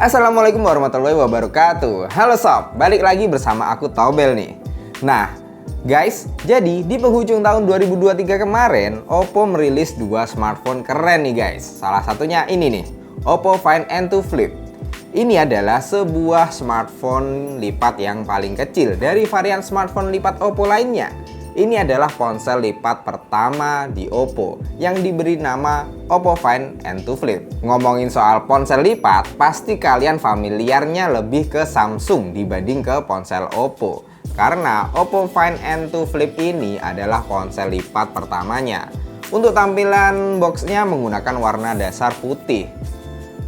Assalamualaikum warahmatullahi wabarakatuh. Halo sob, balik lagi bersama aku Tobel nih. Nah guys, jadi di penghujung tahun 2023 kemarin Oppo merilis dua smartphone keren nih guys. Salah satunya ini nih, Oppo Find N2 Flip. Ini adalah sebuah smartphone lipat yang paling kecil dari varian smartphone lipat Oppo lainnya. Ini adalah ponsel lipat pertama di Oppo yang diberi nama Oppo Find N2 Flip. Ngomongin soal ponsel lipat, pasti kalian familiarnya lebih ke Samsung dibanding ke ponsel Oppo. Karena Oppo Find N2 Flip ini adalah ponsel lipat pertamanya. Untuk tampilan boxnya menggunakan warna dasar putih.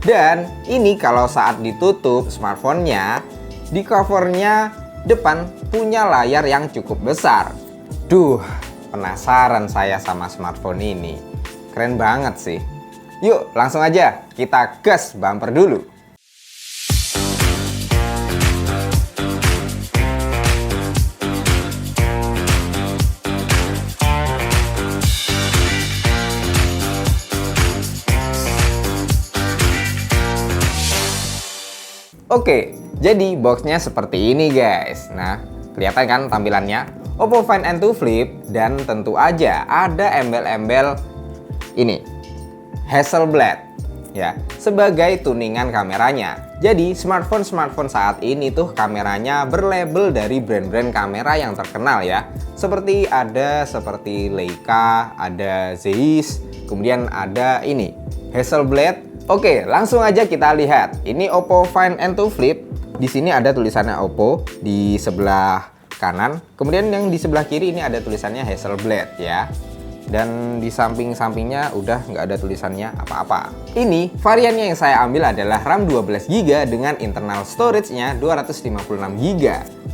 Dan ini kalau saat ditutup smartphone-nya, di covernya depan punya layar yang cukup besar. Duh, penasaran saya sama smartphone ini. Keren banget sih. Yuk, langsung aja kita gas bumper dulu. Oke, jadi boxnya seperti ini guys. Nah, kelihatan kan tampilannya? Oppo Find N2 Flip, dan tentu aja ada embel-embel ini Hasselblad ya sebagai tuningan kameranya. Jadi smartphone saat ini tuh kameranya berlabel dari brand-brand kamera yang terkenal ya. Seperti Leica, ada Zeiss, kemudian ada ini Hasselblad. Oke, langsung aja kita lihat. Ini Oppo Find N2 Flip. Di sini ada tulisannya Oppo di sebelah kanan, kemudian yang di sebelah kiri ini ada tulisannya Hasselblad ya, dan di samping-sampingnya udah nggak ada tulisannya apa-apa. Ini variannya yang saya ambil adalah RAM 12GB dengan internal storage-nya 256GB,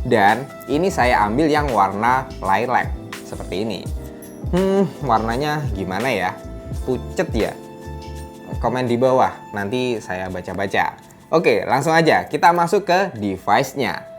dan ini saya ambil yang warna lilac seperti ini. Warnanya gimana ya? Pucet ya? Komen di bawah, nanti saya baca-baca. Oke, langsung aja kita masuk ke device-nya.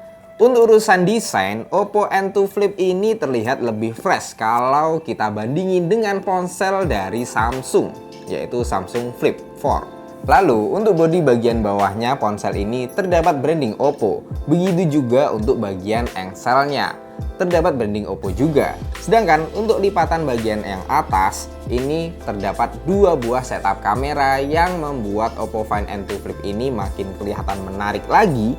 Untuk urusan desain, Oppo N2 Flip ini terlihat lebih fresh kalau kita bandingin dengan ponsel dari Samsung, yaitu Samsung Flip 4. Lalu untuk bodi bagian bawahnya ponsel ini terdapat branding Oppo, begitu juga untuk bagian engselnya terdapat branding Oppo juga. Sedangkan untuk lipatan bagian yang atas ini terdapat dua buah setup kamera yang membuat Oppo Find N2 Flip ini makin kelihatan menarik lagi.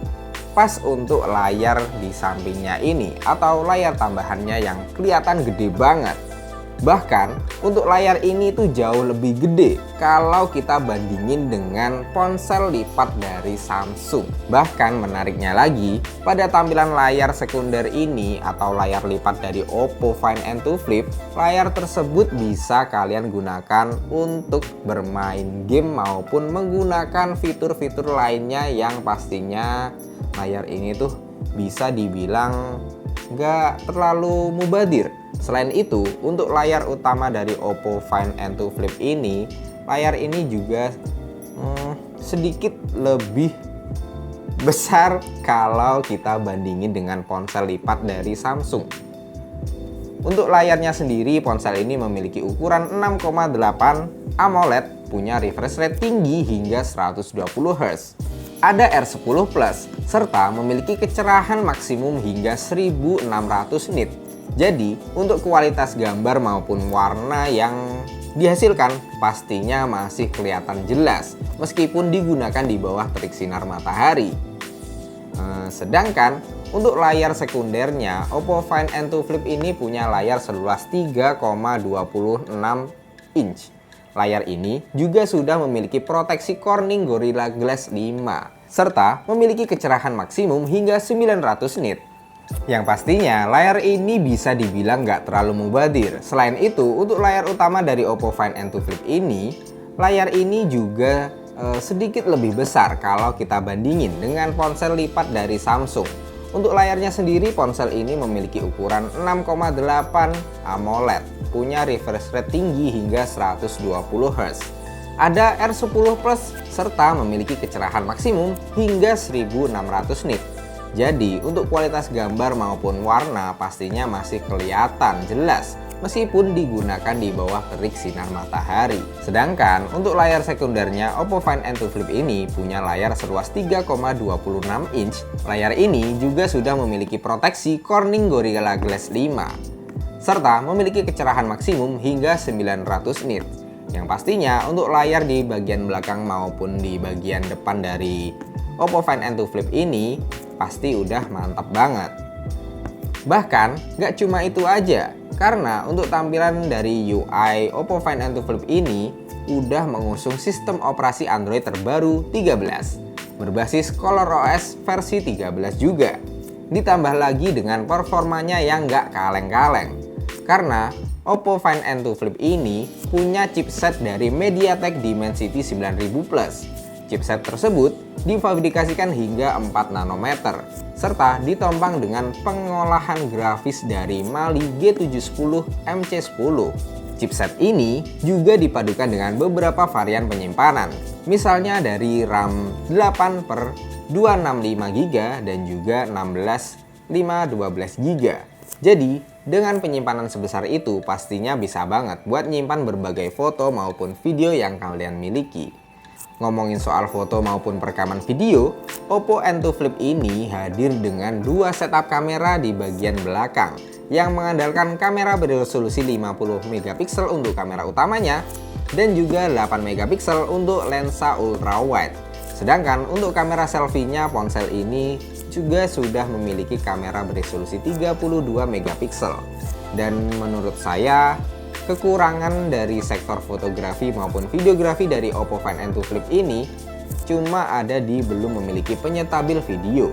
Pas untuk layar di sampingnya ini atau layar tambahannya yang kelihatan gede banget. Bahkan untuk layar ini tuh jauh lebih gede kalau kita bandingin dengan ponsel lipat dari Samsung. Bahkan menariknya lagi, pada tampilan layar sekunder ini atau layar lipat dari Oppo Find N2 Flip, layar tersebut bisa kalian gunakan untuk bermain game maupun menggunakan fitur-fitur lainnya yang pastinya layar ini tuh bisa dibilang nggak terlalu mubadir. Selain itu, untuk layar utama dari Oppo Find N2 Flip ini, layar ini juga sedikit lebih besar kalau kita bandingin dengan ponsel lipat dari Samsung. Untuk layarnya sendiri, ponsel ini memiliki ukuran 6,8 AMOLED, punya refresh rate tinggi hingga 120Hz. Ada R10 Plus, serta memiliki kecerahan maksimum hingga 1600 nit. Jadi, untuk kualitas gambar maupun warna yang dihasilkan pastinya masih kelihatan jelas, meskipun digunakan di bawah terik sinar matahari. Sedangkan untuk layar sekundernya, Oppo Find N2 Flip ini punya layar seluas 3,26 inch. Layar ini juga sudah memiliki proteksi Corning Gorilla Glass 5 serta memiliki kecerahan maksimum hingga 900 nit. Yang pastinya layar ini bisa dibilang nggak terlalu mubadir. Selain itu, untuk layar utama dari Oppo Find N2 Flip ini, layar ini juga sedikit lebih besar kalau kita bandingin dengan ponsel lipat dari Samsung. Untuk layarnya sendiri, ponsel ini memiliki ukuran 6,8 AMOLED, punya refresh rate tinggi hingga 120Hz. Ada R10 Plus serta memiliki kecerahan maksimum hingga 1600 nit. Jadi untuk kualitas gambar maupun warna pastinya masih kelihatan jelas meskipun digunakan di bawah terik sinar matahari. Sedangkan untuk layar sekundernya, Oppo Find N2 Flip ini punya layar seluas 3,26 inch. Layar ini juga sudah memiliki proteksi Corning Gorilla Glass 5, serta memiliki kecerahan maksimum hingga 900 nits. Yang pastinya untuk layar di bagian belakang maupun di bagian depan dari Oppo Find N2 Flip ini pasti udah mantap banget. Bahkan gak cuma itu aja, karena untuk tampilan dari UI Oppo Find N2 Flip ini udah mengusung sistem operasi Android terbaru 13 berbasis ColorOS versi 13 juga. Ditambah lagi dengan performanya yang gak kaleng-kaleng, karena Oppo Find N2 Flip ini punya chipset dari MediaTek Dimensity 9000 Plus. Chipset tersebut difabrikasikan hingga 4 nanometer, serta ditompang dengan pengolahan grafis dari Mali G710 MC10. Chipset ini juga dipadukan dengan beberapa varian penyimpanan, misalnya dari RAM 8/265GB dan juga 16/512GB. Jadi, dengan penyimpanan sebesar itu pastinya bisa banget buat nyimpan berbagai foto maupun video yang kalian miliki. Ngomongin soal foto maupun perekaman video, Oppo N2 Flip ini hadir dengan dua setup kamera di bagian belakang yang mengandalkan kamera beresolusi 50 megapiksel untuk kamera utamanya dan juga 8 megapiksel untuk lensa ultrawide. Sedangkan untuk kamera selfie-nya, ponsel ini juga sudah memiliki kamera beresolusi 32 megapiksel. Dan menurut saya, kekurangan dari sektor fotografi maupun videografi dari Oppo Find N2 Flip ini cuma ada di belum memiliki penyetabil video,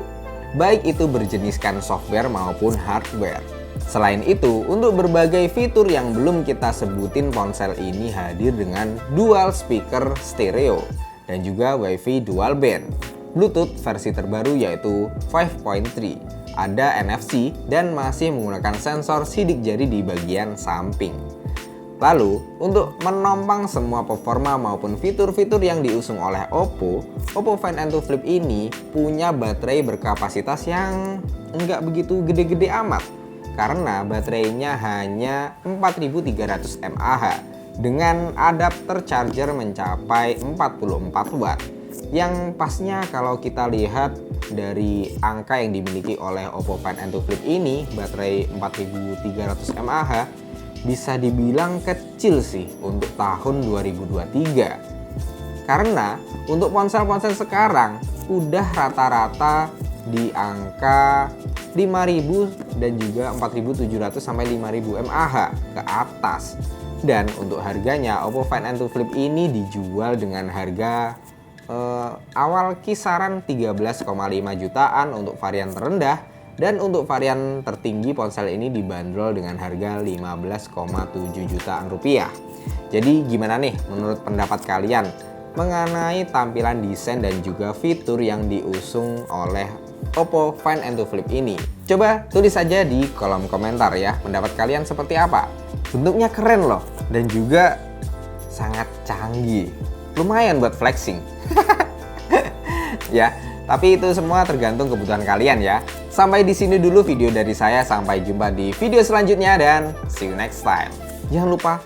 baik itu berjeniskan software maupun hardware. Selain itu, untuk berbagai fitur yang belum kita sebutin, ponsel ini hadir dengan dual speaker stereo dan juga WiFi dual band, Bluetooth versi terbaru yaitu 5.3, ada NFC dan masih menggunakan sensor sidik jari di bagian samping. Lalu, untuk menopang semua performa maupun fitur-fitur yang diusung oleh Oppo Find N2 Flip ini punya baterai berkapasitas yang nggak begitu gede-gede amat, karena baterainya hanya 4300 mAh dengan adapter charger mencapai 44 watt. Yang pasnya kalau kita lihat dari angka yang dimiliki oleh Oppo Find N2 Flip ini, baterai 4300 mAh bisa dibilang kecil sih untuk tahun 2023. Karena untuk ponsel-ponsel sekarang udah rata-rata di angka 5000 dan juga 4700 sampai 5000 mAh ke atas. Dan untuk harganya, Oppo Find N2 Flip ini dijual dengan harga awal kisaran 13,5 jutaan untuk varian terendah, dan untuk varian tertinggi ponsel ini dibanderol dengan harga 15,7 jutaan rupiah. Jadi gimana nih menurut pendapat kalian mengenai tampilan desain dan juga fitur yang diusung oleh Oppo Find N2 Flip ini? Coba tulis saja di kolom komentar ya, pendapat kalian seperti apa. Bentuknya keren loh dan juga sangat canggih, lumayan buat flexing. Ya, tapi itu semua tergantung kebutuhan kalian ya. Sampai di sini dulu video dari saya, sampai jumpa di video selanjutnya dan see you next time. Jangan lupa